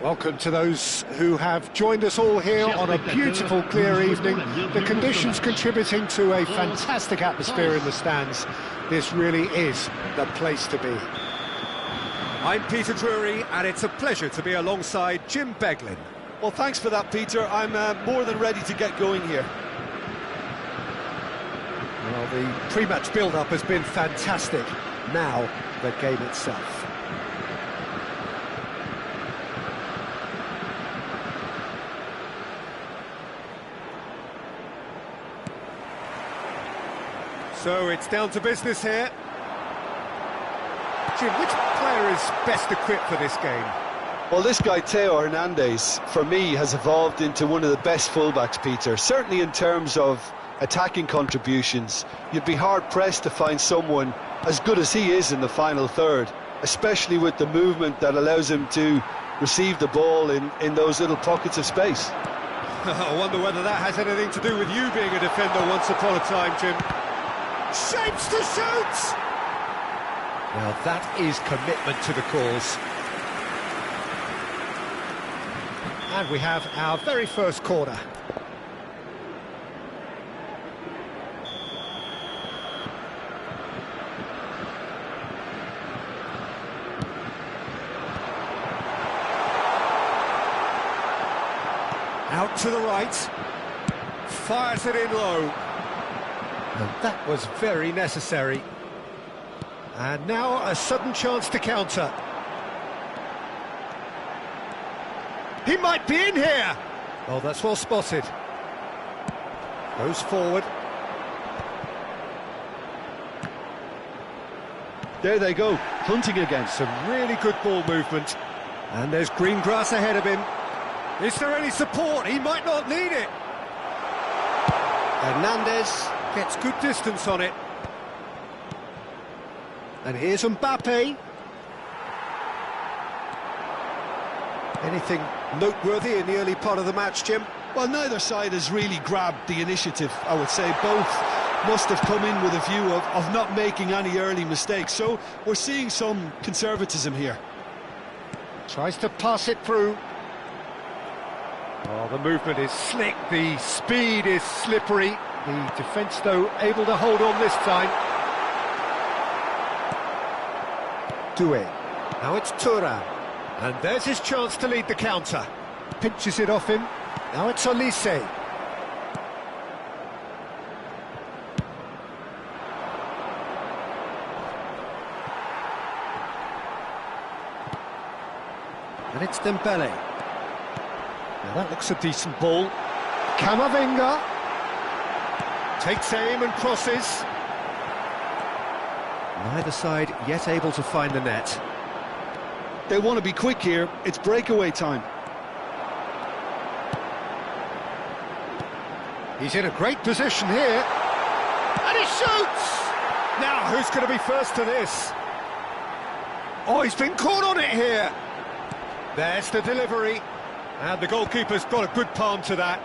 Welcome to those who have joined us all here on a beautiful, clear evening. The conditions contributing to a fantastic atmosphere in the stands. This really is the place to be. I'm Peter Drury, and it's a pleasure to be alongside Jim Beglin. Well, thanks for that, Peter. I'm more than ready to get going here. Well, the pre-match build-up has been fantastic. Now, the game itself. So it's down to business here. Jim, which player is best equipped for this game? Well, this guy, Theo Hernandez, for me, has evolved into one of the best fullbacks, Peter. Certainly in terms of attacking contributions, you'd be hard-pressed to find someone as good as he is in the final third, especially with the movement that allows him to receive the ball in those little pockets of space. I wonder whether that has anything to do with you being a defender once upon a time, Jim. Shapes to shoot! Well, that is commitment to the cause. And we have our very first corner. Out to the right. Fires it in low. And that was very necessary. And now a sudden chance to counter. He might be in here! Oh, that's well spotted. Goes forward. There they go, hunting again. Some really good ball movement. And there's green grass ahead of him. Is there any support? He might not need it. Hernandez Gets good distance on it. And here's Mbappe. Anything noteworthy in the early part of the match, Jim? Well, neither side has really grabbed the initiative, I would say. Both must have come in with a view of not making any early mistakes. So we're seeing some conservatism here. Tries to pass it through. Oh, the movement is slick, the speed is slippery. The defence, though, able to hold on this time. Doué. Now it's Thuram. And there's his chance to lead the counter. Pinches it off him. Now it's Olise. And it's Dembele. Now that looks a decent ball. Camavinga. Takes aim and crosses. Neither side yet able to find the net. They want to be quick here. It's breakaway time. He's in a great position here. And he shoots! Now, who's going to be first to this? Oh, he's been caught on it here. There's the delivery. And the goalkeeper's got a good palm to that.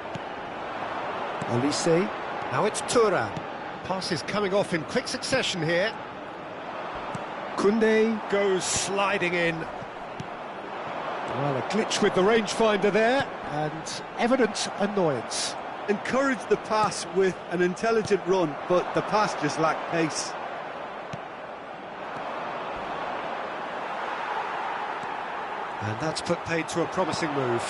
Olise. Now it's Thuram. Passes coming off in quick succession here. Koundé Goes sliding in. Well, a glitch with the rangefinder there, and evident annoyance. Encouraged the pass with an intelligent run, but the pass just lacked pace. And that's put paid to a promising move.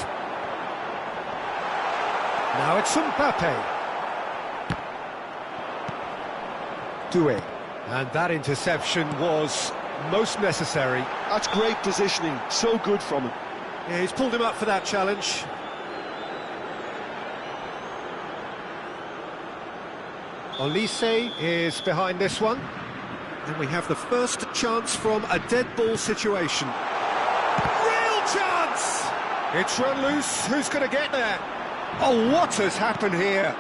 Now it's Mbappe. Doué. And that interception was most necessary. That's great positioning, so good from him. Yeah, he's pulled him up for that challenge. Olise is behind this one. And we have the first chance from a dead ball situation. Real chance! It's run loose. Who's going to get there? Oh, what has happened here?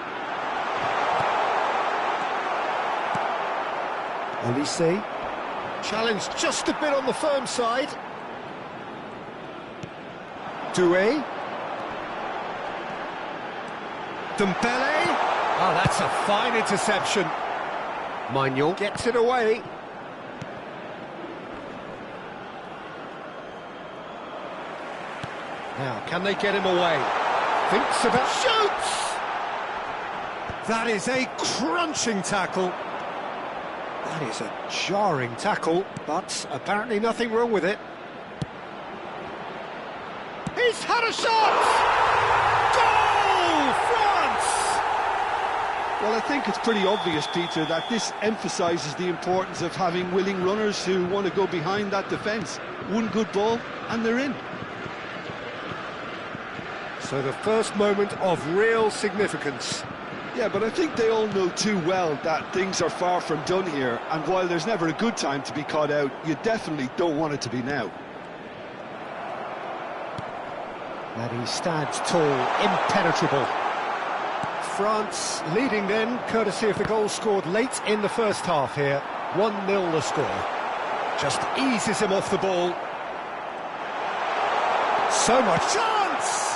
Olise. Challenged just a bit on the firm side. Doué. Dembele. Oh, that's a fine interception. Maignan Gets it away. Now, can they get him away? Thinks about... Shoots! That is a crunching tackle. That is a jarring tackle, but apparently nothing wrong with it. He's had a shot! Goal! France! Well, I think it's pretty obvious, Peter, that this emphasises the importance of having willing runners who want to go behind that defence. One good ball, and they're in. So the first moment of real significance. Yeah, but I think they all know too well that things are far from done here, and while there's never a good time to be caught out, you definitely don't want it to be now. And he stands tall, impenetrable. France leading then, courtesy of the goal scored late in the first half here. 1-0 the score. Just eases him off the ball. So much chance!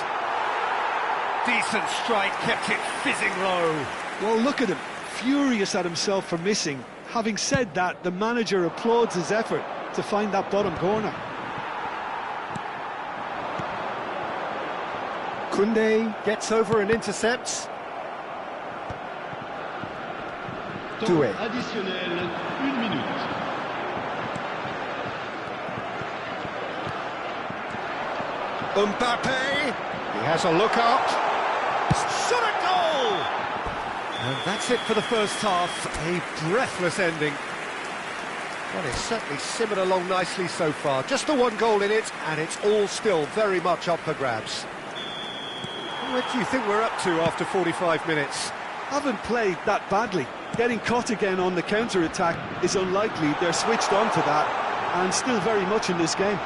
Decent strike, kept it fizzing low. Well, look at him, furious at himself for missing. Having said that, the manager applauds his effort to find that bottom corner. Koundé gets over and intercepts. Doué. Additionnel, 1 minute. Mbappé, He has a look up. shot a goal! And that's it for the first half, a breathless ending. Well, it's certainly simmered along nicely so far. Just the one goal in it, and it's all still very much up for grabs. What do you think we're up to after 45 minutes? Haven't played that badly. Getting caught again on the counter-attack is unlikely. They're switched on to that, and still very much in this game.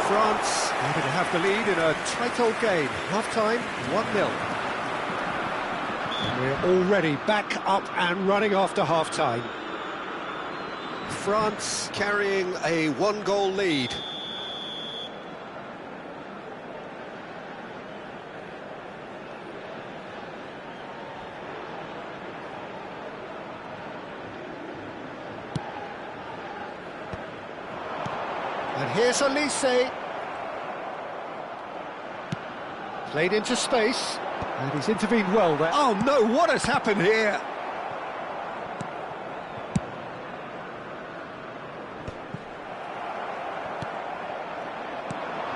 France able to have the lead in a tight old game. Half-time, 1-0. We're already back up and running after half-time. France carrying a one-goal lead. And here's Olise. Played into space, and he's intervened well there. Oh no, what has happened here?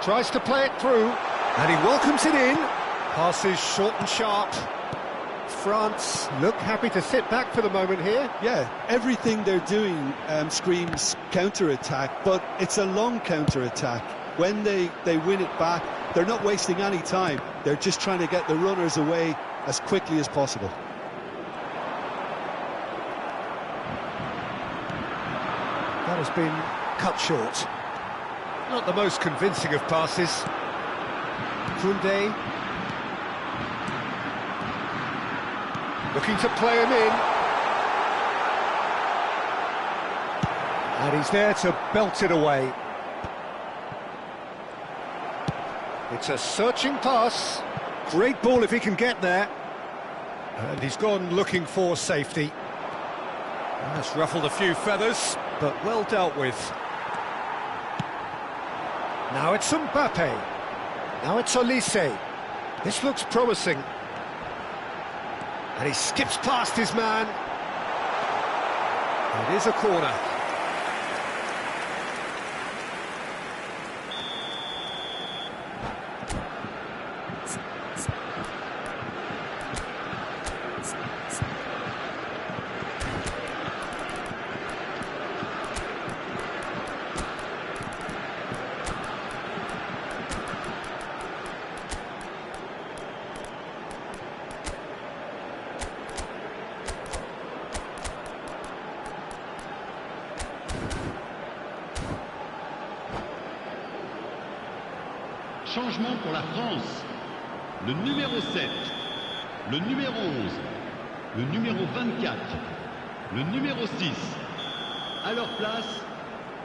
Tries to play it through, And he welcomes it in. Passes short and sharp. France look happy to sit back for the moment here. Yeah, everything they're doing screams counter-attack, but it's a long counter-attack. When they win it back, they're not wasting any time. They're just trying to get the runners away as quickly as possible. That has been cut short. Not the most convincing of passes. Koundé looking to play him in. And he's there to belt it away. It's a searching pass. Great ball if he can get there. And he's gone looking for safety. That's ruffled a few feathers, but well dealt with. Now it's Mbappé. Now it's Olise. This looks promising. And he skips past his man. It is a corner. Changement pour la France. Le numéro 7, le numéro 11, le numéro 24, le numéro 6. À leur place,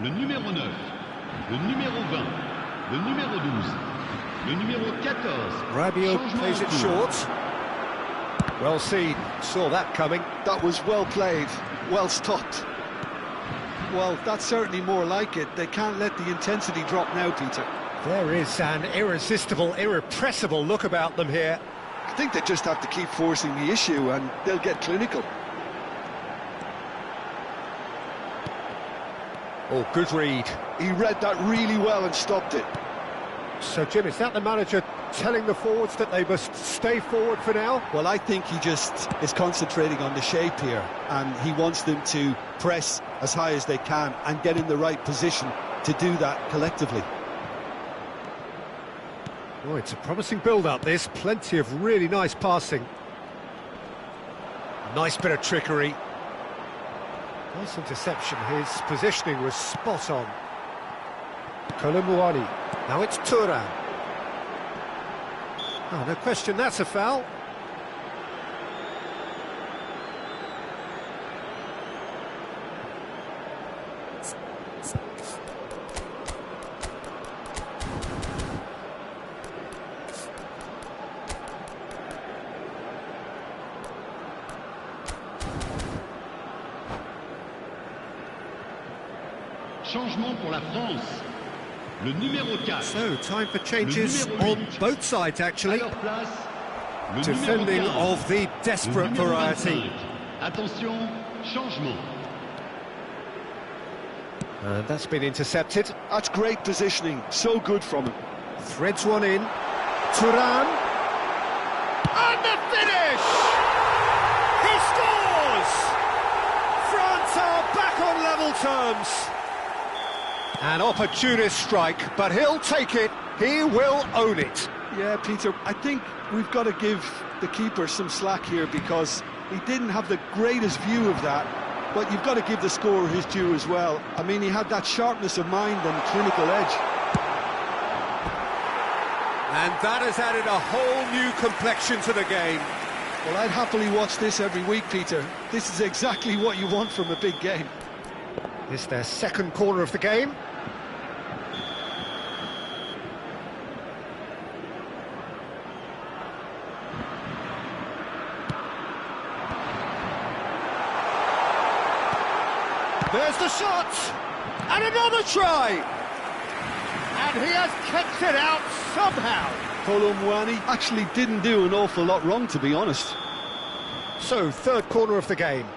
le numéro 9, le numéro 20, le numéro 12, le numéro 14. Rabiot Changement plays en it cours. short. Well seen. Saw that coming. That was well played, well stopped. Well, that's certainly more like it. They can't let the intensity drop now, Peter. There is an irresistible, irrepressible look about them here. I think they just have to keep forcing the issue and they'll get clinical. Oh, good read. He read that really well and stopped it. So, Jim, is that the manager telling the forwards that they must stay forward for now? Well, I think he just is concentrating on the shape here, and he wants them to press as high as they can and get in the right position to do that collectively. Oh, it's a promising build-up, this. Plenty of really nice passing. Nice bit of trickery. Nice interception. His positioning was spot on. Kolo Muani. Now it's Thuram. Oh, no question, that's a foul. Changement pour la France. Le numéro 4. So, time for changes on both sides, actually. À leur place, le Defending numéro 15, of the desperate le numéro variety. 25. Attention, changement. And that's been intercepted. That's great positioning, so good from him. Threads one in. Thuram. And the finish! He scores! France are back on level terms. An opportunist strike, but he'll take it. He will own it. Yeah, Peter, I think we've got to give the keeper some slack here because he didn't have the greatest view of that, but you've got to give the scorer his due as well. I mean, he had that sharpness of mind and clinical edge. And that has added a whole new complexion to the game. Well, I'd happily watch this every week, Peter. This is exactly what you want from a big game. It's their second corner of the game. There's the shot! And another try! And he has kept it out somehow. Kolo Muani actually didn't do an awful lot wrong, to be honest. So, third corner of the game.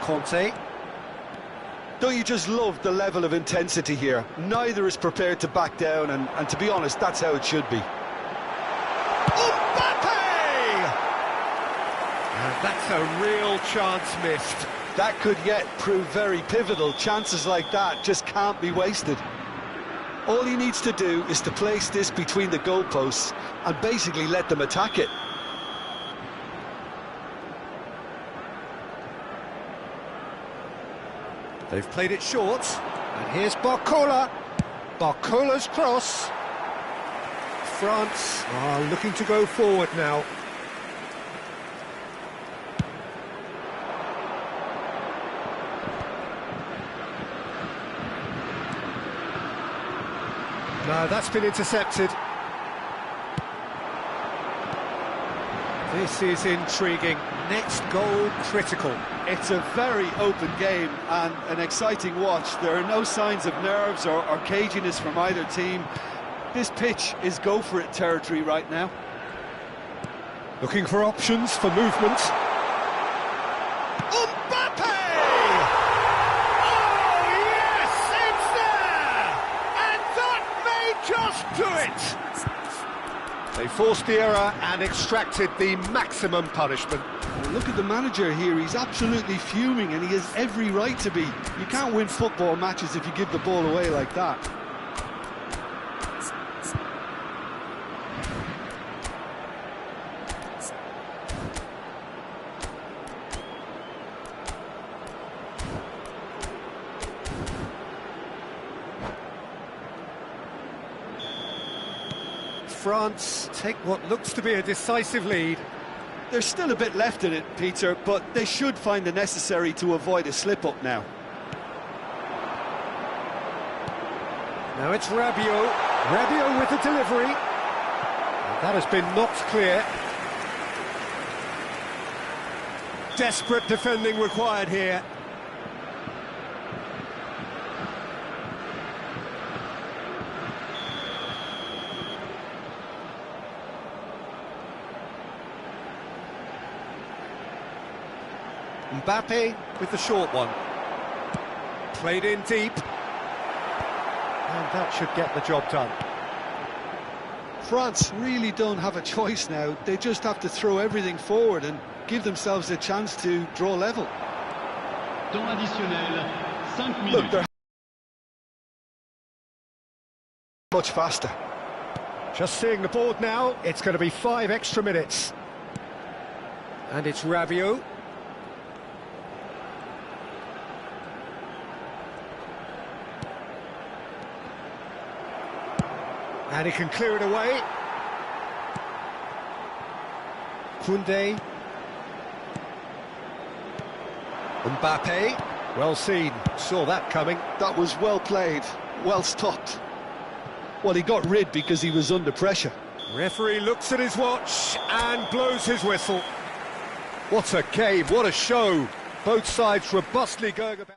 Conte. Don't you just love the level of intensity here? Neither is prepared to back down, and to be honest, that's how it should be. Mbappe! And that's a real chance missed. That could yet prove very pivotal. Chances like that just can't be wasted. All he needs to do is to place this between the goalposts and basically let them attack it. They've played it short, and here's Barcola. Barcola's cross. France are looking to go forward now. No, that's been intercepted. This is intriguing. Next goal critical. It's a very open game and an exciting watch. There are no signs of nerves or caginess from either team. This pitch is go-for-it territory right now. Looking for options for movement. Mbappe! Oh, yes, it's there! And that may just do it! They forced the error and extracted the maximum punishment. Well, look at the manager here. He's absolutely fuming and he has every right to be. You can't win football matches if you give the ball away like that. France take what looks to be a decisive lead. There's still a bit left in it, Peter, but they should find the necessary to avoid a slip-up now. Now it's Rabiot. Rabiot with the delivery. That has been knocked clear. Desperate defending required here. Mbappe with the short one. Played in deep. And that should get the job done. France really don't have a choice now. They just have to throw everything forward and give themselves a chance to draw level. Temps additionnel, 5 minutes. Look, they're much faster. Just seeing the board now, it's going to be 5 extra minutes. And it's Rabiot. And he can clear it away. Koundé. Mbappe. Well seen, saw that coming. That was well played, well stopped. Well, he got rid because he was under pressure. Referee looks at his watch and blows his whistle. What a game, what a show. Both sides robustly going about.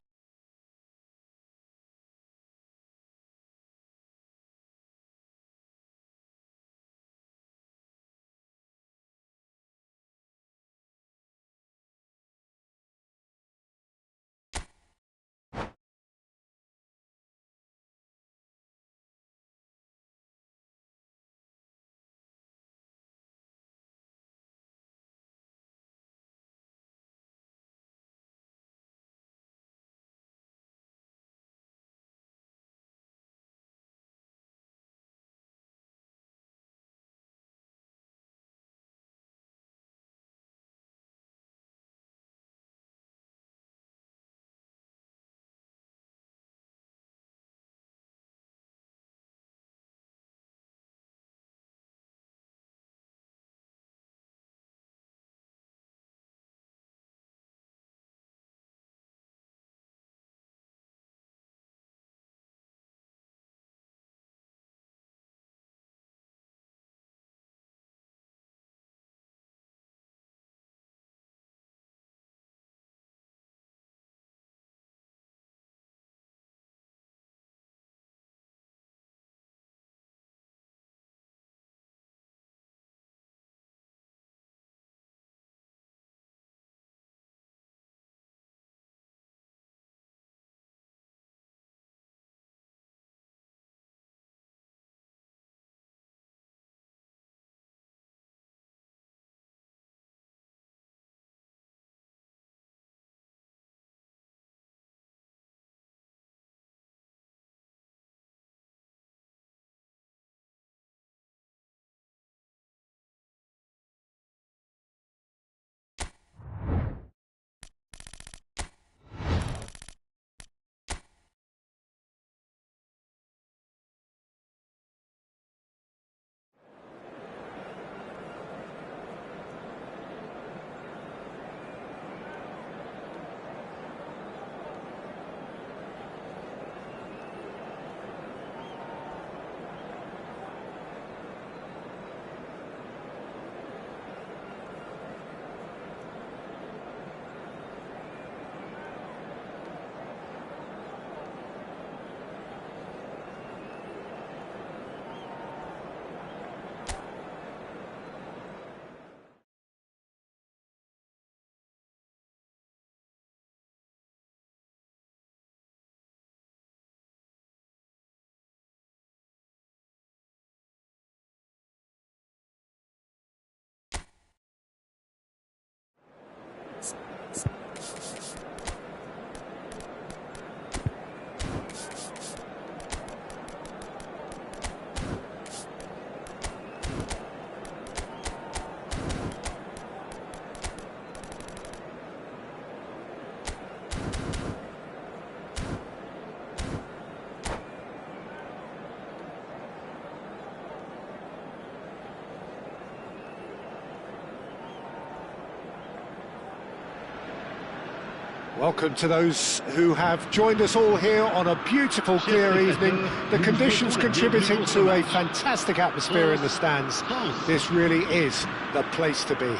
Welcome to those who have joined us all here on a beautiful, clear evening. The conditions contributing to a fantastic atmosphere in the stands. This really is the place to be.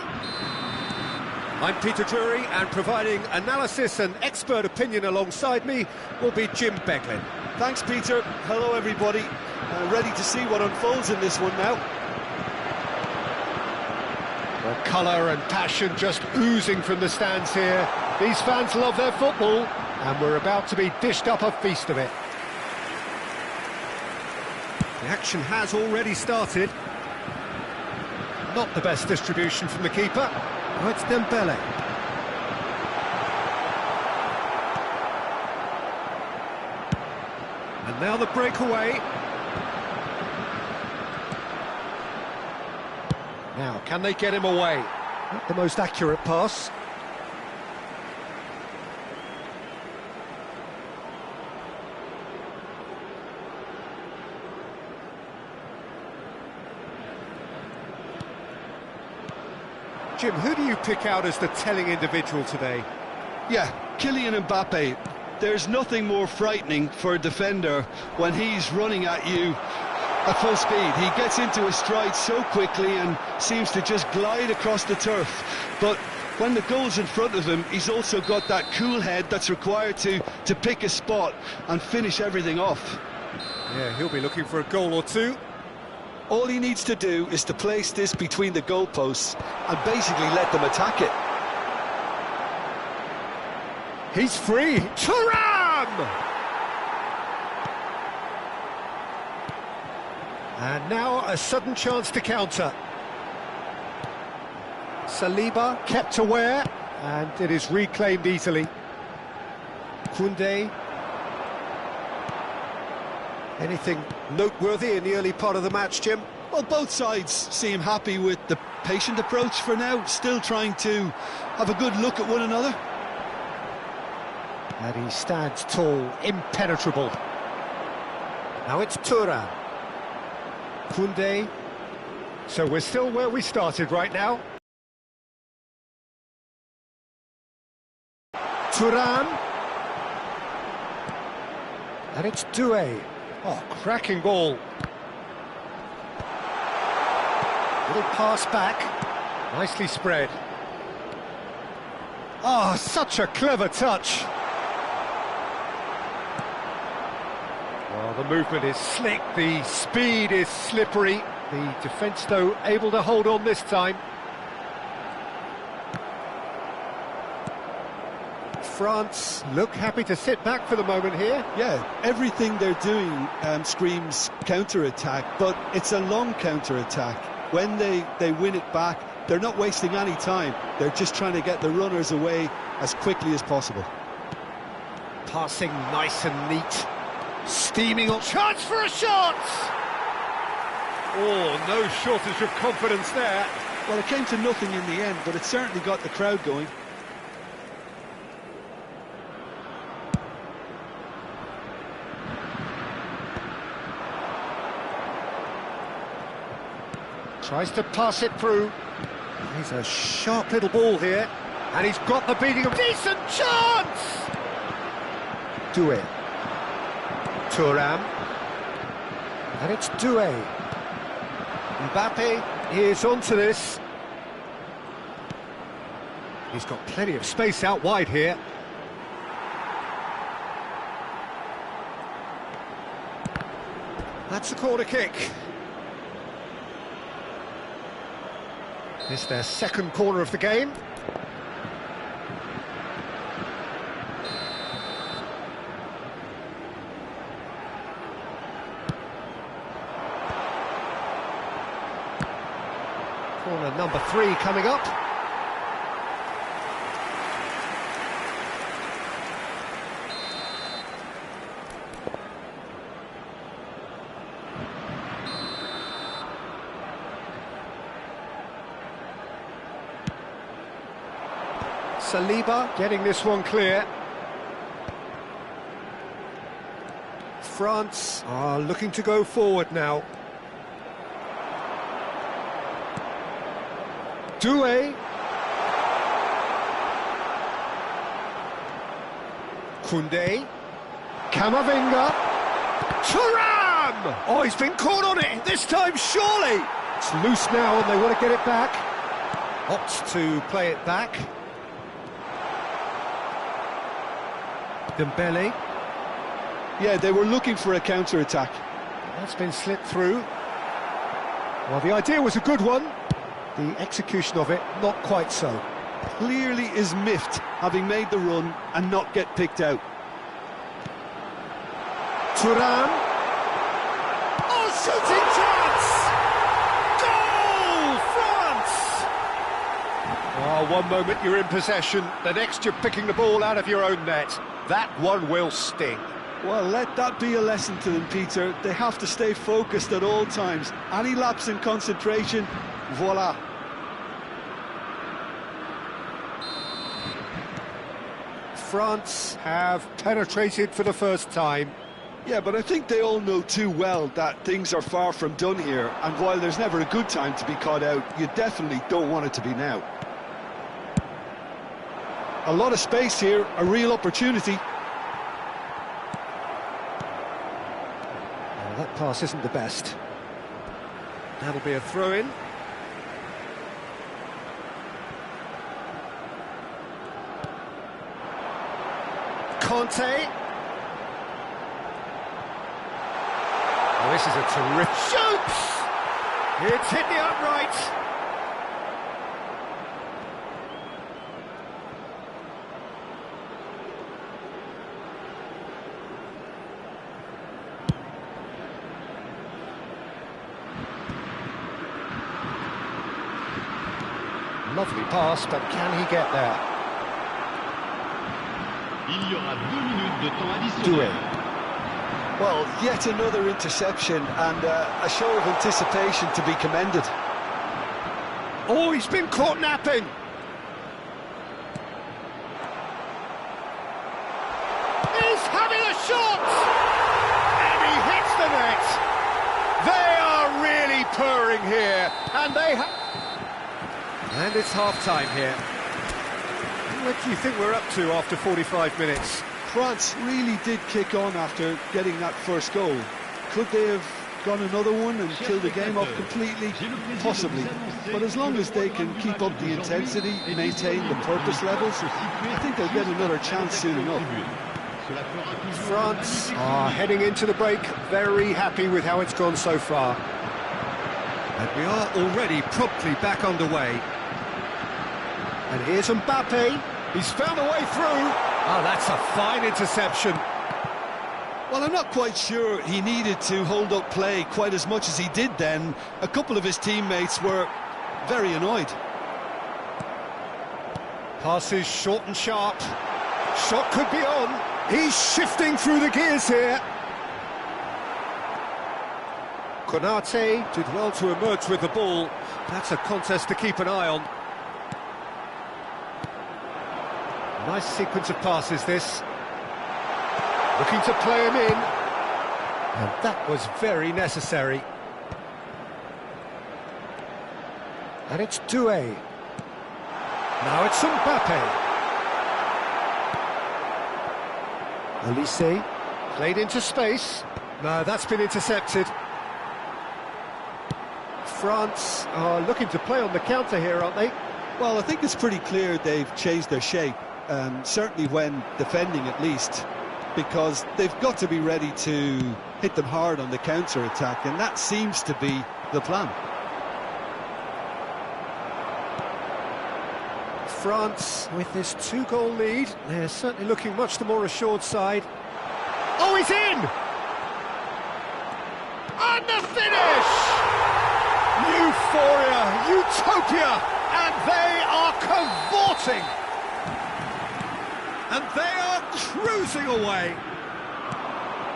I'm Peter Drury, and providing analysis and expert opinion alongside me will be Jim Beglin. Thanks, Peter. Hello, everybody. Ready to see what unfolds in this one now. The colour and passion just oozing from the stands here. These fans love their football, and we're about to be dished up a feast of it. The action has already started. Not the best distribution from the keeper. Oh, it's Dembele. And now the breakaway. Now, can they get him away? Not the most accurate pass. Jim, who do you pick out as the telling individual today? Yeah, Kylian Mbappe. There's nothing more frightening for a defender when he's running at you at full speed. He gets into his stride so quickly and seems to just glide across the turf. But when the goal's in front of him, he's also got that cool head that's required to pick a spot and finish everything off. Yeah, he'll be looking for a goal or two. All he needs to do is to place this between the goalposts and basically let them attack it. He's free. Thuram! And now a sudden chance to counter. Saliba kept aware, and it is reclaimed easily. Koundé. Anything noteworthy in the early part of the match, Jim? Well, both sides seem happy with the patient approach for now, still trying to have a good look at one another. And he stands tall, impenetrable. Now it's Thuram. Koundé. So we're still where we started right now. Thuram. And it's Doué. Oh, cracking ball. Little pass back. Nicely spread. Oh, such a clever touch. Well, the movement is slick, the speed is slippery. The defence, though, able to hold on this time. France look happy to sit back for the moment here. Yeah, everything they're doing screams counter-attack, but it's a long counter-attack. When they win it back, they're not wasting any time. They're just trying to get the runners away as quickly as possible. Passing nice and neat. Steaming up. Chance for a shot! Oh, no shortage of confidence there. Well, it came to nothing in the end, but it certainly got the crowd going. Tries to pass it through. He's a sharp little ball here. And he's got the beating of... Decent chance! Doué. Thuram. And it's Doué. Mbappe is onto this. He's got plenty of space out wide here. That's a corner kick. It's their second corner of the game. Corner number 3 coming up. Saliba getting this one clear. France are looking to go forward now. Doué. Koundé. Camavinga. Thuram! Oh, he's been caught on it, this time surely! It's loose now and they want to get it back. Opts to play it back. Dembele. Yeah, they were looking for a counter-attack. That's been slipped through. Well, the idea was a good one. The execution of it, not quite so. Clearly is miffed, having made the run and not get picked out. Thuram. Oh, shooting chance! Goal, France! Oh, one moment you're in possession, the next you're picking the ball out of your own net. That one will sting. Well, let that be a lesson to them, Peter. They have to stay focused at all times. Any lapse in concentration, voila. France have penetrated for the first time. Yeah, but I think they all know too well that things are far from done here, and while there's never a good time to be caught out, you definitely don't want it to be now. A lot of space here, a real opportunity. Well, that pass isn't the best. That'll be a throw-in. Conte. Oh, this is a terrific... Shoots! It's hit the upright. Lovely pass, but can he get there? Il y aura 2 minutes de temps additionnel. Well, yet another interception and a show of anticipation to be commended. Oh, he's been caught napping. He's having a shot! And he hits the net. They are really purring here, and they have... And it's half-time here. What do you think we're up to after 45 minutes? France really did kick on after getting that first goal. Could they have gone another one and killed the game off completely? Possibly. But as long as they can keep up the intensity, maintain the purpose levels, I think they'll get another chance soon enough. France are heading into the break, very happy with how it's gone so far. And we are already promptly back underway. And here's Mbappe. He's found a way through. Oh, that's a fine interception. Well, I'm not quite sure he needed to hold up play quite as much as he did then. A couple of his teammates were very annoyed. Passes short and sharp. Shot could be on. He's shifting through the gears here. Konate did well to emerge with the ball. That's a contest to keep an eye on. Nice sequence of passes, this. Looking to play him in. And that was very necessary. And it's Doué. Now it's Mbappe. Olise played into space. No, that's been intercepted. France are looking to play on the counter here, aren't they? Well, I think it's pretty clear they've changed their shape, certainly when defending at least, because they've got to be ready to hit them hard on the counter-attack, and that seems to be the plan. France, with this 2-goal lead, they're certainly looking much the more assured side. Oh, he's in! And the finish! Euphoria, utopia, and they are cavorting! And they are cruising away.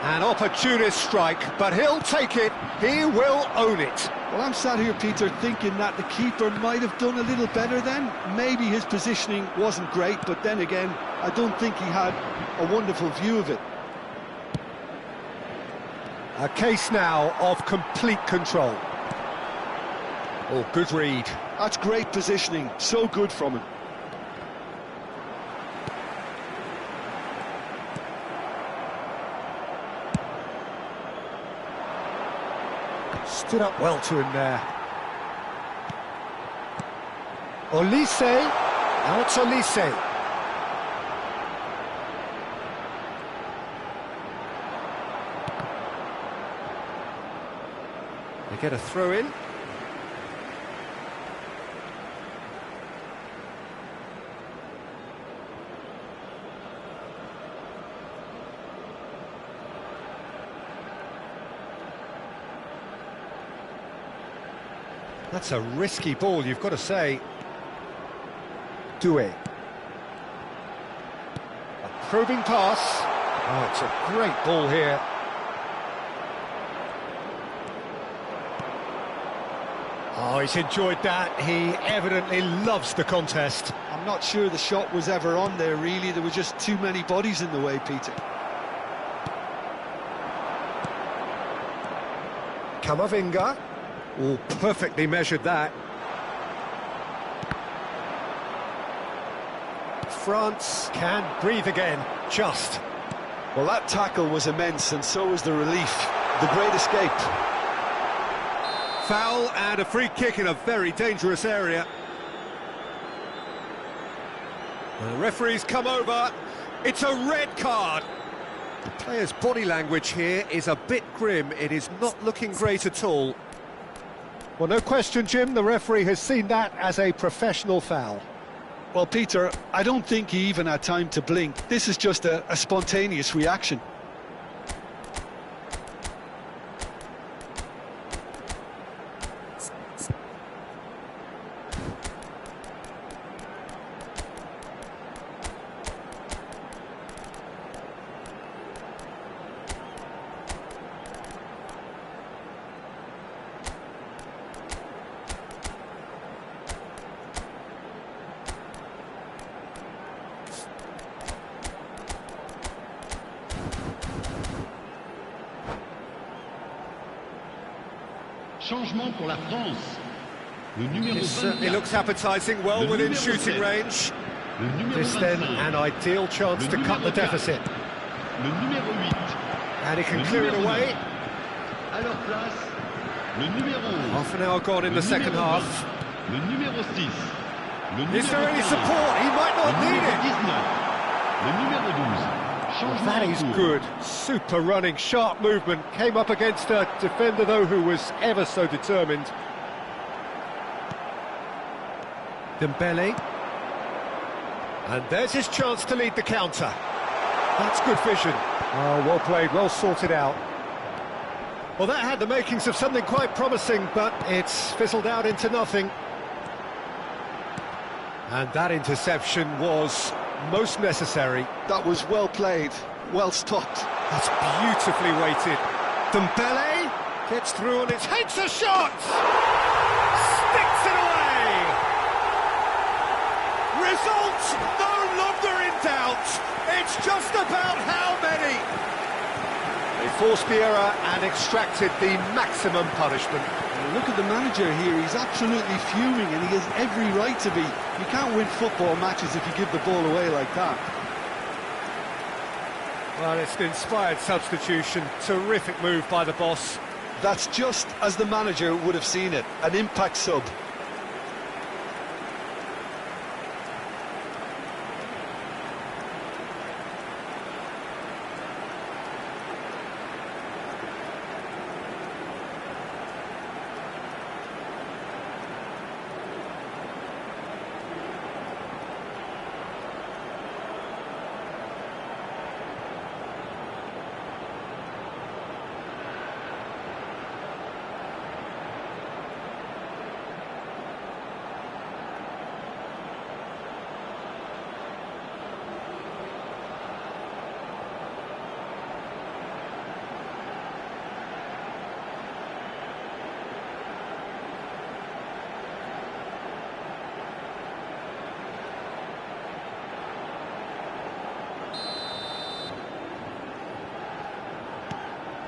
An opportunist strike, but he'll take it, he will own it. Well, I'm sat here, Peter, thinking that the keeper might have done a little better then. Maybe his positioning wasn't great, but then again, I don't think he had a wonderful view of it. A case now of complete control. Oh, good read. That's great positioning, so good from him. Stood up well to him there. Olise. Now it's Olise. They get a throw in. That's a risky ball, you've got to say. Doué. A probing pass. Oh, it's a great ball here. Oh, he's enjoyed that. He evidently loves the contest. I'm not sure the shot was ever on there, really. There were just too many bodies in the way, Peter. Camavinga. Oh, perfectly measured that. France can breathe again, just. Well, that tackle was immense, and so was the relief. The great escape. Foul and a free kick in a very dangerous area. The referee's come over. It's a red card. The player's body language here is a bit grim. It is not looking great at all. Well, no question, Jim, the referee has seen that as a professional foul. Well, Peter, I don't think he even had time to blink. This is just a spontaneous reaction. Changement pour la France. Le numéro It 24. certainly looks appetising, well within shooting range. Le numéro This then 25. an ideal chance to cut the deficit. Le numéro 8. And he can Le clear it numéro away. 9. À leur place, le numéro 11. Half an hour gone in Le the second numéro half. 20. Le numéro 6. Le Is there numéro any 15. support? He might Le not need numéro it. 19. Le numéro 12. Changement That en is cours. good. Super running, sharp movement. Came up against a defender, though, who was ever so determined. Dembele. And there's his chance to lead the counter. That's good vision. Oh, well played, well sorted out. Well, that had the makings of something quite promising, but it's fizzled out into nothing. And that interception was most necessary. That was well played, well stopped. That's beautifully weighted. Dembele gets through and it takes a shot! Sticks it away! Result no longer in doubt. It's just about how many. They forced the error and extracted the maximum punishment. Look at the manager here, he's absolutely fuming and he has every right to be. You can't win football matches if you give the ball away like that. Well, it's an inspired substitution. Terrific move by the boss. That's just as the manager would have seen it, an impact sub.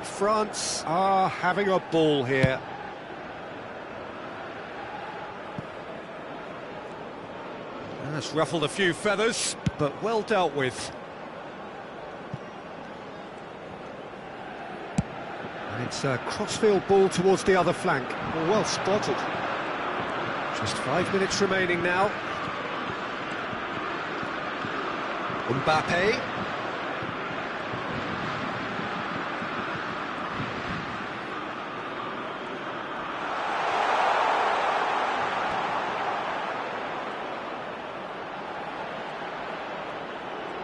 France are having a ball here. That's ruffled a few feathers, but well dealt with. And it's a crossfield ball towards the other flank. Well spotted. Just 5 minutes remaining now. Mbappe.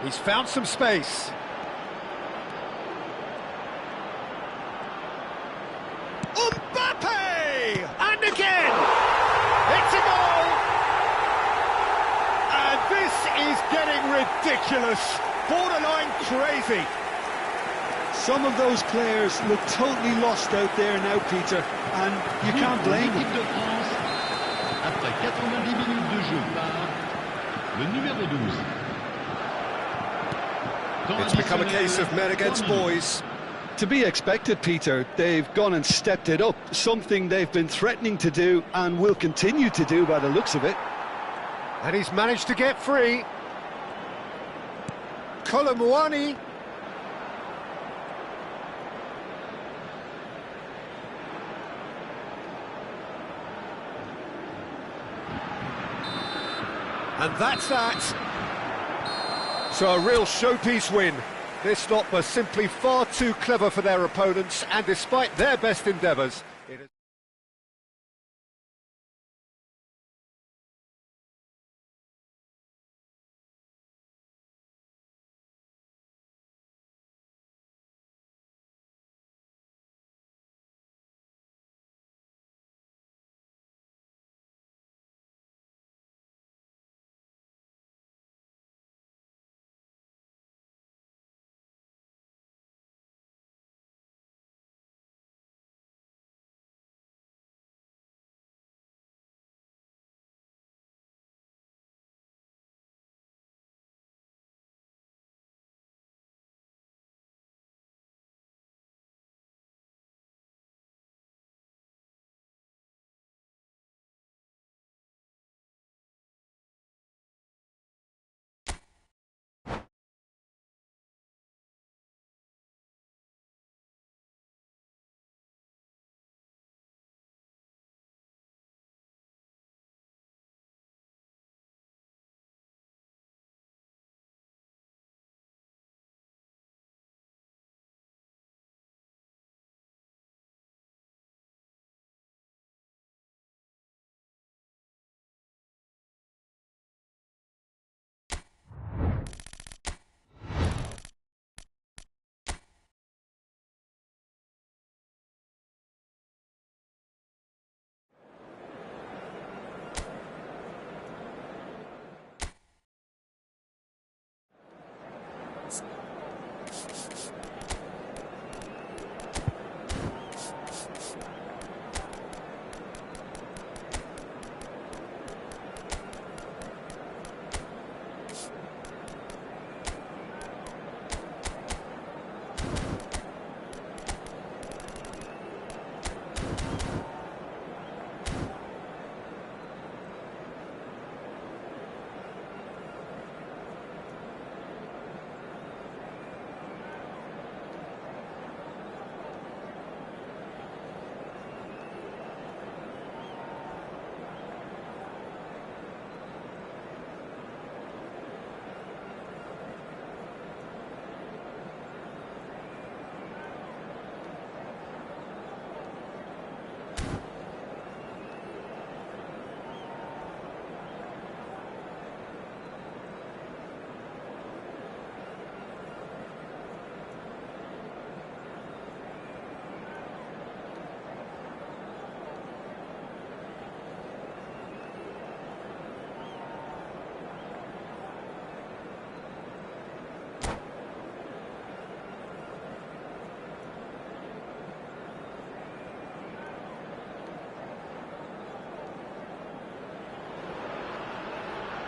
He's found some space. Mbappe! And again! It's a goal! And this is getting ridiculous. Borderline crazy. Some of those players look totally lost out there now, Peter, and you can't blame them. L'équipe de France, après 90 minutes de jeu par le numéro 12. It's become a case of men against boys. To be expected, Peter. They've gone and stepped it up, something they've been threatening to do and will continue to do by the looks of it. And he's managed to get free. Kolomuani. And that's that. So a real showpiece win. This lot was simply far too clever for their opponents, and despite their best endeavours, it has...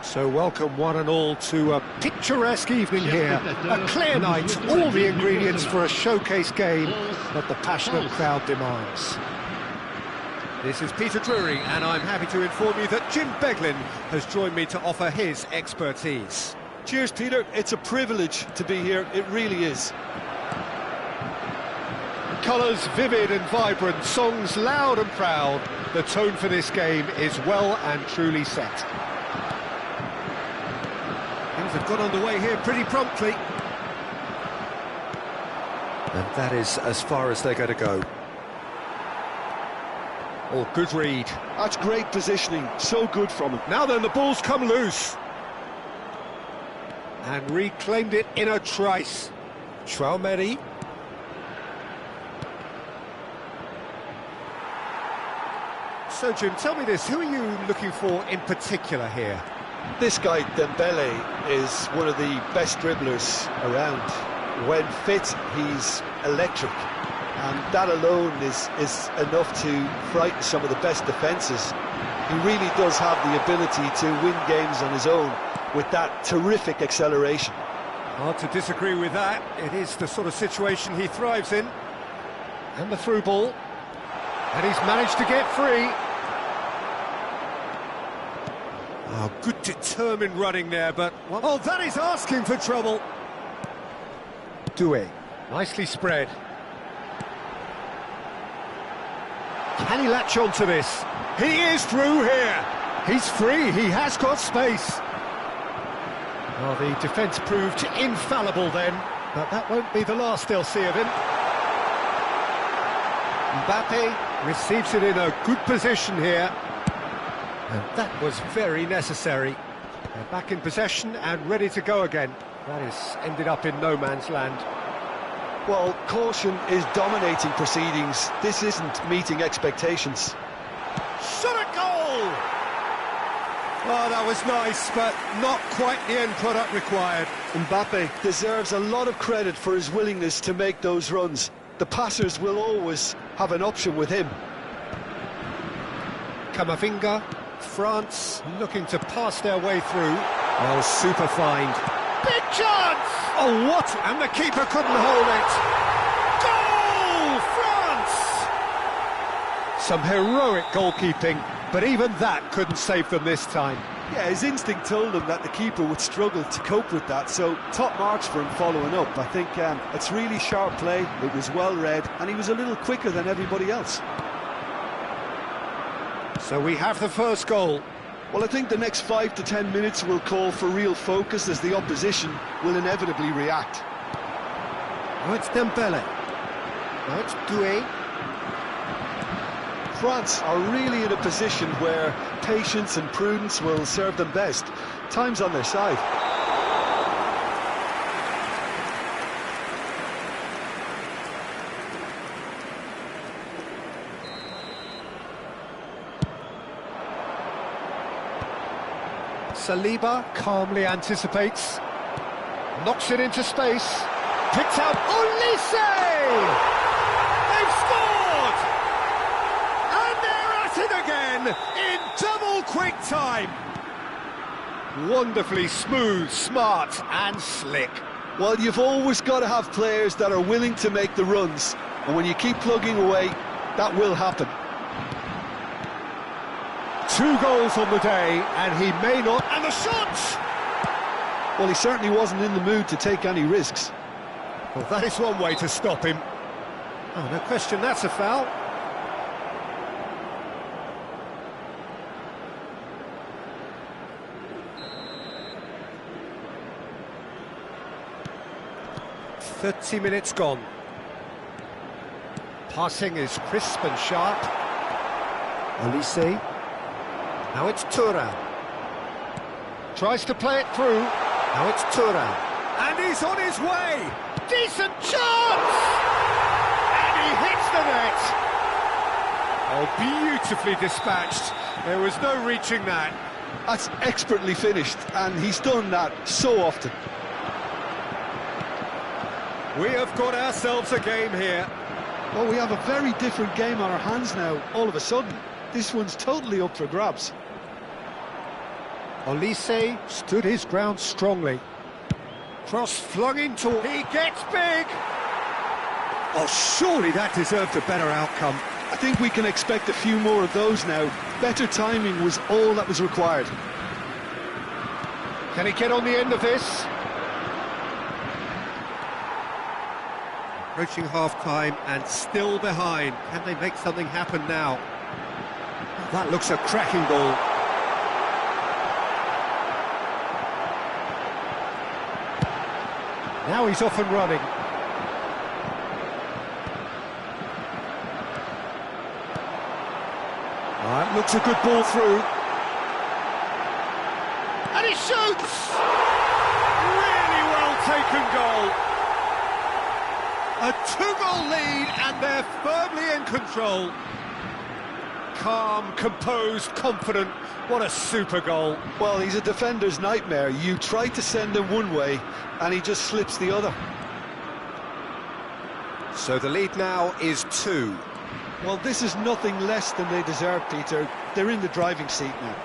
So welcome one and all to a picturesque evening here, a clear night, all the ingredients for a showcase game that the passionate crowd demands. This is Peter Drury, and I'm happy to inform you that Jim Beglin has joined me to offer his expertise. Cheers, Peter. It's a privilege to be here. It really is. colours vivid and vibrant, songs loud and proud. The tone for this game is well and truly set. Things have got underway here pretty promptly. And that is as far as they're going to go. Oh, good read. That's great positioning, so good from him. Now then, the ball's come loose. And reclaimed it in a trice. Traumeri. So, Jim, tell me this, who are you looking for in particular here? This guy, Dembele, is one of the best dribblers around. When fit, he's electric. And that alone is enough to frighten some of the best defences. He really does have the ability to win games on his own with that terrific acceleration. Hard to disagree with that. It is the sort of situation he thrives in. And the through ball. And he's managed to get free. Oh, good determined running there, but... Oh, that is asking for trouble. Doué. Nicely spread. Can he latch on to this? He is through here. He's free, he has got space. Well, the defence proved infallible then, but that won't be the last they'll see of him. Mbappe receives it in a good position here. And that was very necessary. They're back in possession and ready to go again. That has ended up in no man's land. Well, caution is dominating proceedings. This isn't meeting expectations. Shot a goal! Oh, that was nice, but not quite the end product required. Mbappe deserves a lot of credit for his willingness to make those runs. The passers will always have an option with him. Camavinga, France looking to pass their way through. Oh, super find. Big chance! Oh, what? And the keeper couldn't hold it. Goal! France! Some heroic goalkeeping, but even that couldn't save them this time. Yeah, his instinct told him that the keeper would struggle to cope with that, so top marks for him following up. I think it's really sharp play, it was well read, and he was a little quicker than everybody else. So we have the first goal. Well, I think the next 5 to 10 minutes will call for real focus as the opposition will inevitably react. Oh, it's Dembele. Now it's Doué. France are really in a position where patience and prudence will serve them best. Time's on their side. Saliba calmly anticipates. Knocks it into space. Picked out Olise! They've scored! And they're at it again in double quick time. Wonderfully smooth, smart and slick. Well, you've always got to have players that are willing to make the runs. And when you keep plugging away, that will happen. 2 goals on the day, and he may not... And the shot! Well, he certainly wasn't in the mood to take any risks. Well, that is one way to stop him. Oh, no question, that's a foul. "30 minutes gone. Passing is crisp and sharp. Olise. Now it's Thuram. Tries to play it through. Now it's Thuram. And he's on his way! Decent chance! And he hits the net! Oh, beautifully dispatched. There was no reaching that. That's expertly finished, and he's done that so often. We have got ourselves a game here. Well, we have a very different game on our hands now, all of a sudden. This one's totally up for grabs. Olise stood his ground strongly. Cross flung into... He gets big! Oh, surely that deserved a better outcome. I think we can expect a few more of those now. Better timing was all that was required. Can he get on the end of this? Approaching half-time and still behind. Can they make something happen now? That looks a cracking ball. Now he's off and running. That looks a good ball through. And he shoots! Really well taken goal. A 2-goal lead and they're firmly in control. Calm, composed, confident. What a super goal. Well, he's a defender's nightmare. You try to send him one way, and he just slips the other. So the lead now is 2. Well, this is nothing less than they deserve, Peter. They're in the driving seat now.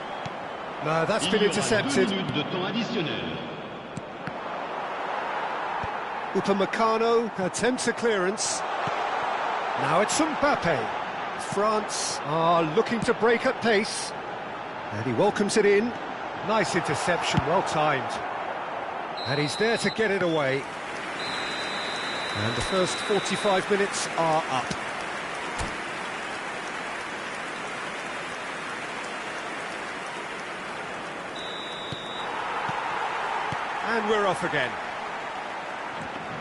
No, that's Il been y aura 2 intercepted. minutes de temps additionnel. Upamecano attempts a clearance. Now it's Mbappe. France are looking to break at pace. And he welcomes it in. Nice interception, well timed. And he's there to get it away. And the first 45 minutes are up. And we're off again.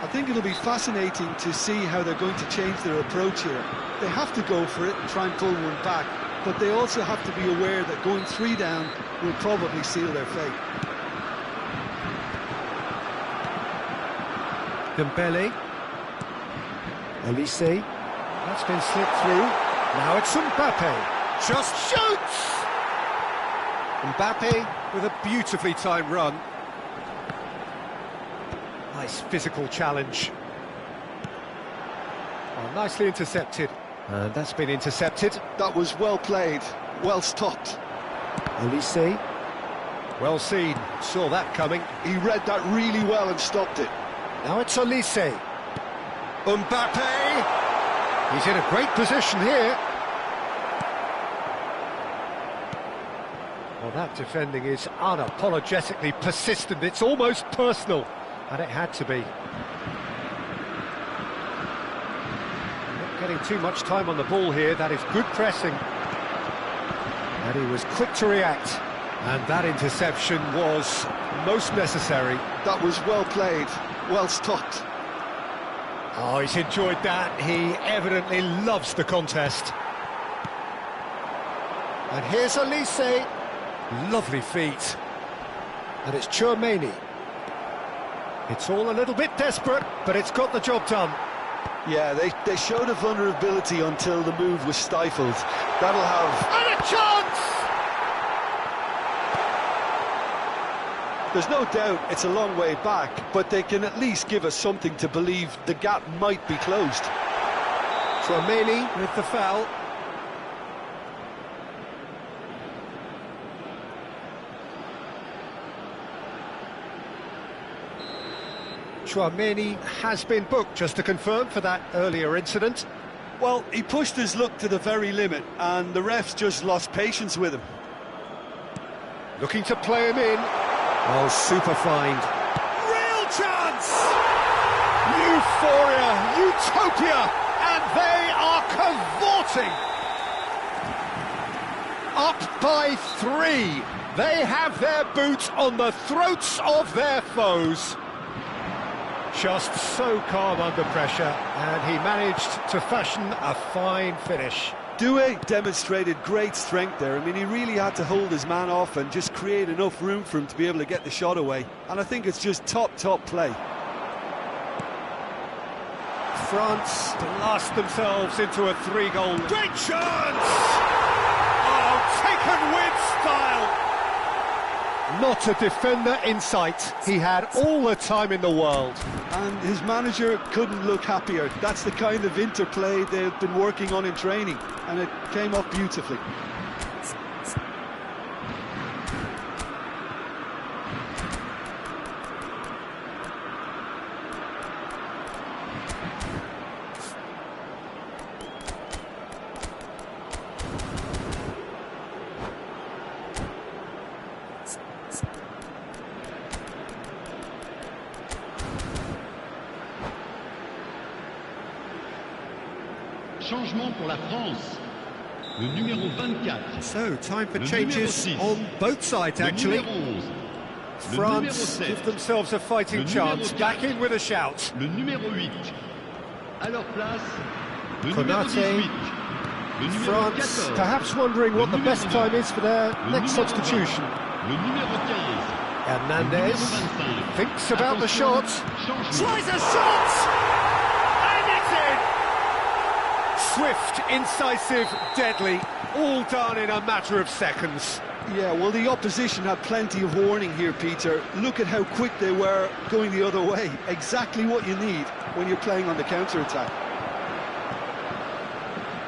I think it'll be fascinating to see how they're going to change their approach here. They have to go for it and try and pull one back, but they also have to be aware that going 3 down will probably seal their fate. Dembele. Olise. That's been slipped through. Now it's Mbappe. Just shoots! Mbappe with a beautifully timed run. Nice physical challenge. Oh, nicely intercepted. And that's been intercepted. That was well played, well stopped. Olise. Well seen. Saw that coming. He read that really well and stopped it. Now it's Olise. Mbappe! He's in a great position here. Well, that defending is unapologetically persistent. It's almost personal. And it had to be. Not getting too much time on the ball here. That is good pressing. And he was quick to react. And that interception was most necessary. That was well played, well stopped. Oh, he's enjoyed that. He evidently loves the contest. And here's Olise. Lovely feet. And it's Tchouaméni. It's all a little bit desperate, but it's got the job done. Yeah, they showed a vulnerability until the move was stifled. That'll have... And a chance! There's no doubt it's a long way back, but they can at least give us something to believe the gap might be closed. Tchouaméni with the foul. Tchouaméni has been booked, just to confirm, for that earlier incident. Well, he pushed his luck to the very limit, and the refs just lost patience with him. Looking to play him in. Oh, super find. Real chance! Euphoria, utopia, and they are cavorting. Up by 3. They have their boot on the throats of their foes. Just so calm under pressure, and he managed to fashion a fine finish. Doué demonstrated great strength there. I mean, he really had to hold his man off and just create enough room for him to be able to get the shot away. And I think it's just top play. France blast themselves into a 3-goal. Great chance! Oh, taken with style! Not a defender in sight. He had all the time in the world. And his manager couldn't look happier. That's the kind of interplay they've been working on in training, and it came off beautifully. Changement pour la France. Le numéro 24. So, time for Le changes numéro 6. on both sides, Le actually. numéro 11. Le France numéro 7. give themselves a fighting Le numéro chance. 4. Back in with a shout. Le numéro 8. À leur place, le Konate. numéro 18. Le numéro France 14. perhaps wondering what the best time is for their Le next numéro 20. substitution. Le numéro 15. Le Hernandez numéro 25. thinks about the Attention, shot. changement. Tries a shot! And it's in! Swift, incisive, deadly, all done in a matter of seconds. Yeah, well, the opposition had plenty of warning here, Peter. Look at how quick they were going the other way. Exactly what you need when you're playing on the counter-attack.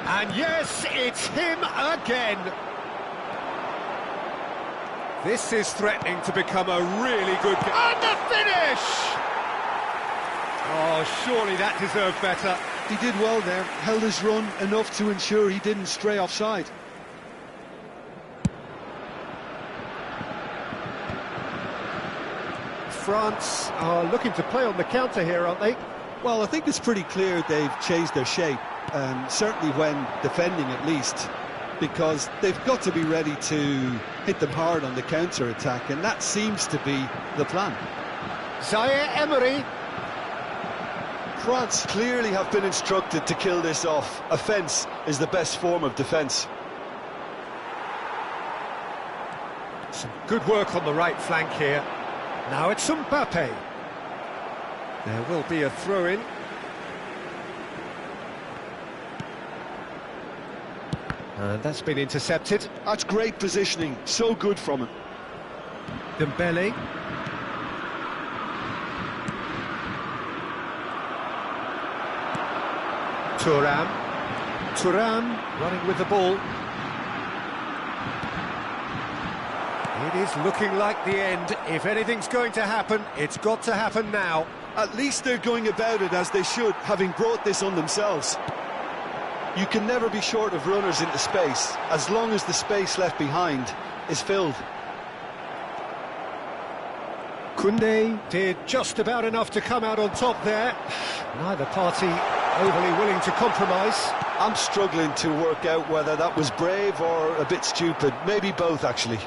And yes, it's him again. This is threatening to become a really good game. And the finish! Oh, surely that deserved better. He did well there, held his run enough to ensure he didn't stray offside. France are looking to play on the counter here, aren't they? Well, I think it's pretty clear they've changed their shape, certainly when defending at least, because they've got to be ready to hit them hard on the counter-attack, and that seems to be the plan. Zaire Emery. France clearly have been instructed to kill this off. Offence is the best form of defence. Some good work on the right flank here. Now it's Mbappe. There will be a throw-in. And that's been intercepted. That's great positioning, so good from him. Dembele. Thuram. Thuram running with the ball. It is looking like the end. If anything's going to happen, it's got to happen now. At least they're going about it as they should, having brought this on themselves. You can never be short of runners into space, as long as the space left behind is filled. Koundé did just about enough to come out on top there. Neither party overly willing to compromise. I'm struggling to work out whether that was brave or a bit stupid. Maybe both, actually.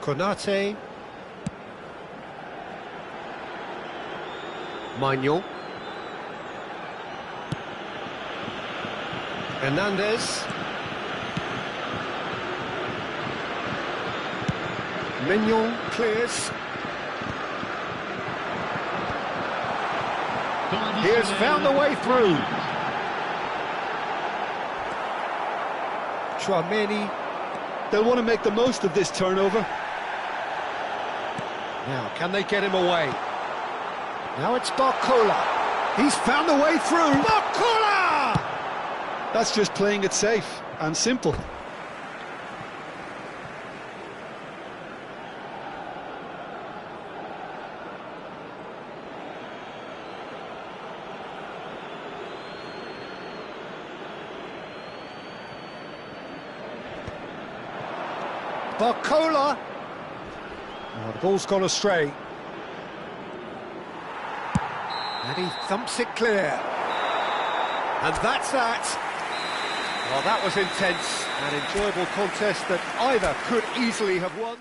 Konate. Maignan. Hernandez. Mignon clears. He has found the way through. Chouameni. They'll want to make the most of this turnover. Now, can they get him away? Now it's Barcola. He's found the way through. Barcola! That's just playing it safe and simple. Barcola. Oh, the ball's gone astray. And he thumps it clear. And that's that. Well, that was intense. An enjoyable contest that either could easily have won.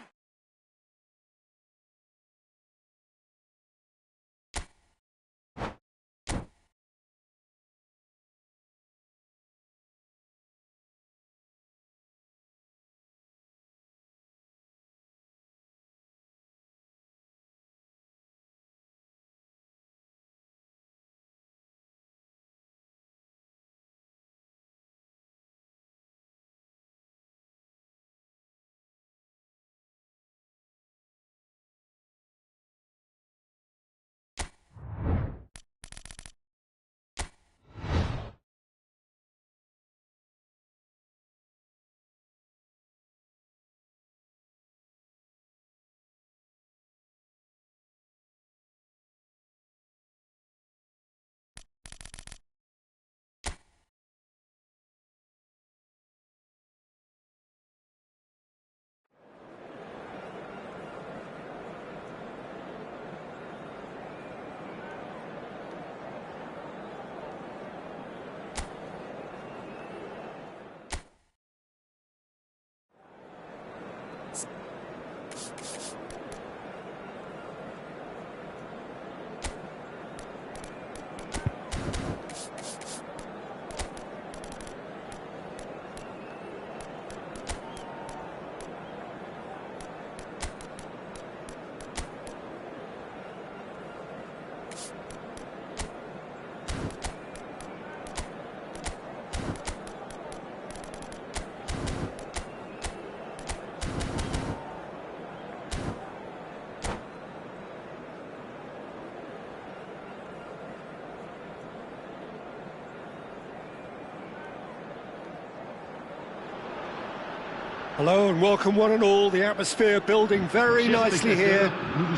Hello and welcome one and all. The atmosphere building very nicely here.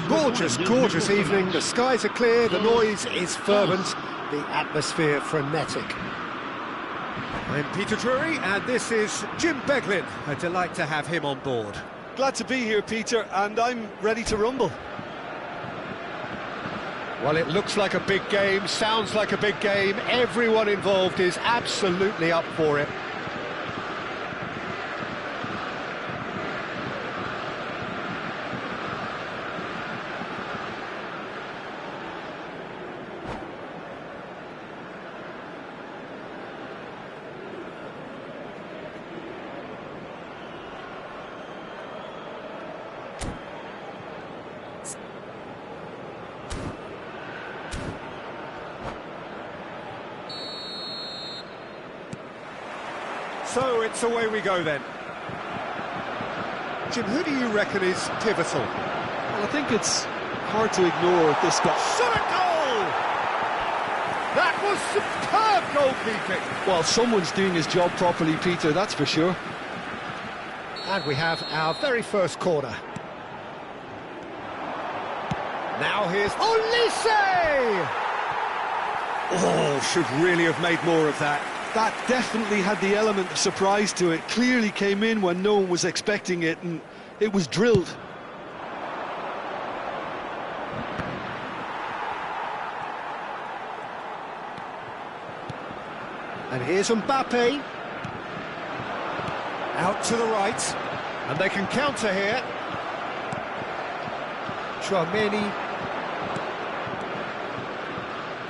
Gorgeous, gorgeous evening. The skies are clear, the noise is fervent, the atmosphere frenetic. I'm Peter Drury and this is Jim Beglin. A delight to have him on board. Glad to be here, Peter, and I'm ready to rumble. Well, it looks like a big game, sounds like a big game. Everyone involved is absolutely up for it. So it's away we go then. Jim, who do you reckon is pivotal? Well, I think it's hard to ignore this guy. Shot a goal! That was superb goalkeeping! Well, someone's doing his job properly, Peter, that's for sure. And we have our very first corner. Now here's Olise! Oh, should really have made more of that. That definitely had the element of surprise to it. Clearly came in when no one was expecting it, and it was drilled. And here's Mbappe. Out to the right. And they can counter here. Tchouaméni.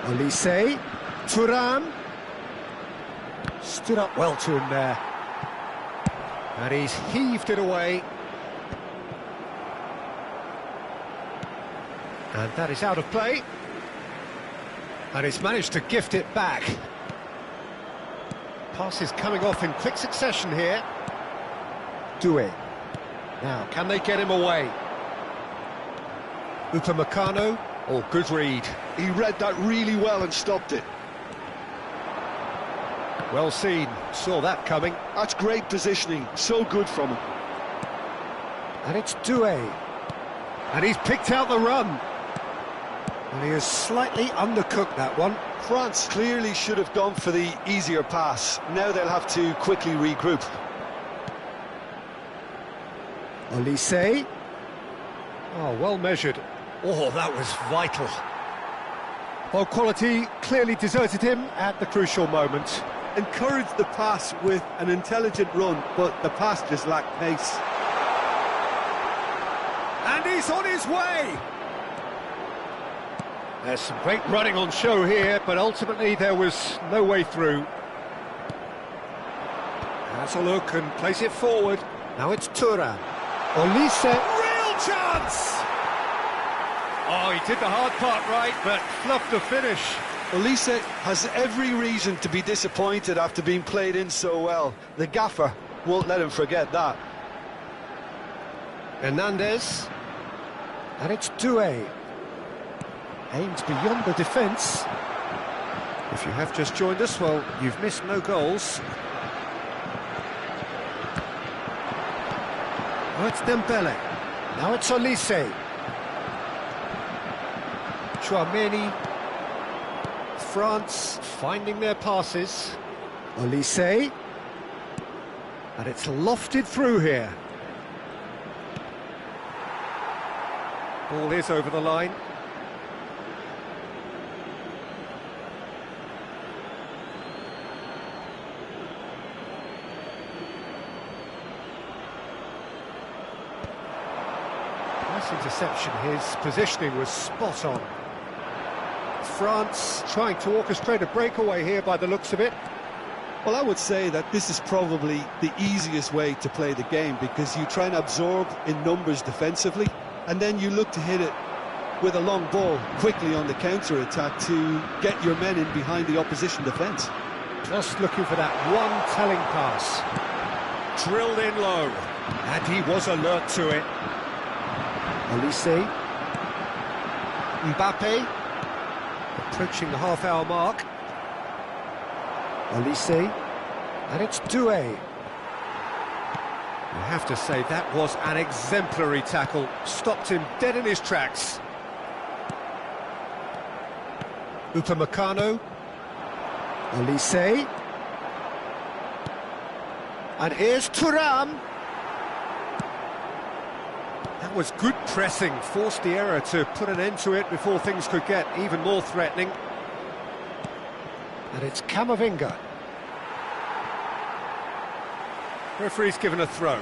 Olise. Thuram. Stood up well to him there. And he's heaved it away. And that is out of play. And he's managed to gift it back. Passes coming off in quick succession here. Doué. Now, can they get him away? Upamecano. Oh, good read. He read that really well and stopped it. Well seen, saw that coming. That's great positioning, so good from him. And it's Doué. And he's picked out the run. And he has slightly undercooked that one. France clearly should have gone for the easier pass. Now they'll have to quickly regroup. Olise. Oh, well measured. Oh, that was vital. Well, quality clearly deserted him at the crucial moment. Encouraged the pass with an intelligent run, but the pass just lacked pace. And he's on his way! There's some great running on show here, but ultimately there was no way through. Has a look and plays it forward. Now it's Thuram. Olise. Real chance! Oh, he did the hard part right, but fluffed the finish. Olise has every reason to be disappointed after being played in so well. The gaffer won't let him forget that. Hernandez. And it's Doué. Aims beyond the defence. If you have just joined us, well, you've missed no goals. Oh, it's Dembele. Now it's Olise. Tchouaméni. France finding their passes. Olise. And it's lofted through here. Ball is over the line. Nice interception. His positioning was spot on. France trying to orchestrate a breakaway here by the looks of it. Well, I would say that this is probably the easiest way to play the game, because you try and absorb in numbers defensively, and then you look to hit it with a long ball quickly on the counter-attack to get your men in behind the opposition defence. Just looking for that one telling pass. Drilled in low, and he was alert to it. Olise. Mbappe. Approaching the half-hour mark. Olise. And it's Doué. You have to say that was an exemplary tackle. Stopped him dead in his tracks. Upamecano. Olise. And here's Thuram. That was good pressing, forced the error to put an end to it before things could get even more threatening. And it's Camavinga. Referee's given a throw.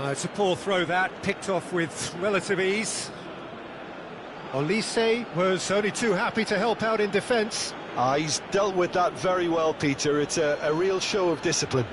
It's a poor throw that, picked off with relative ease. Olise was only too happy to help out in defence. He's dealt with that very well, Peter. It's a real show of discipline.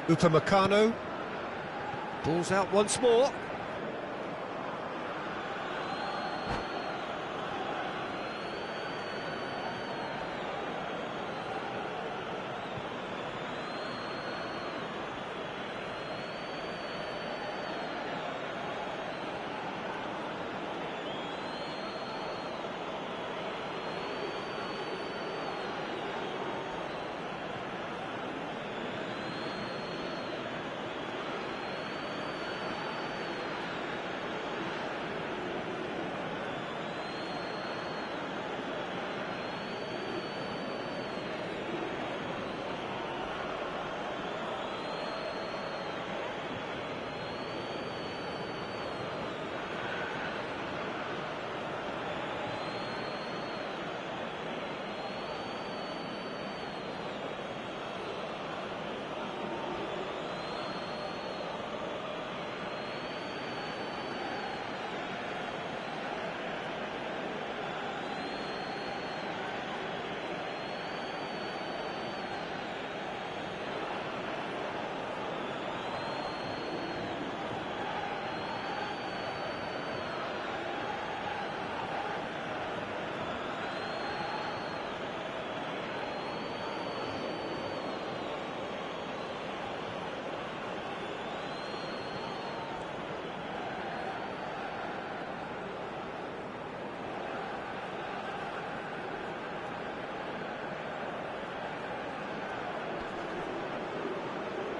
Upamecano. Ball's out once more.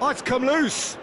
Oh, it's come loose.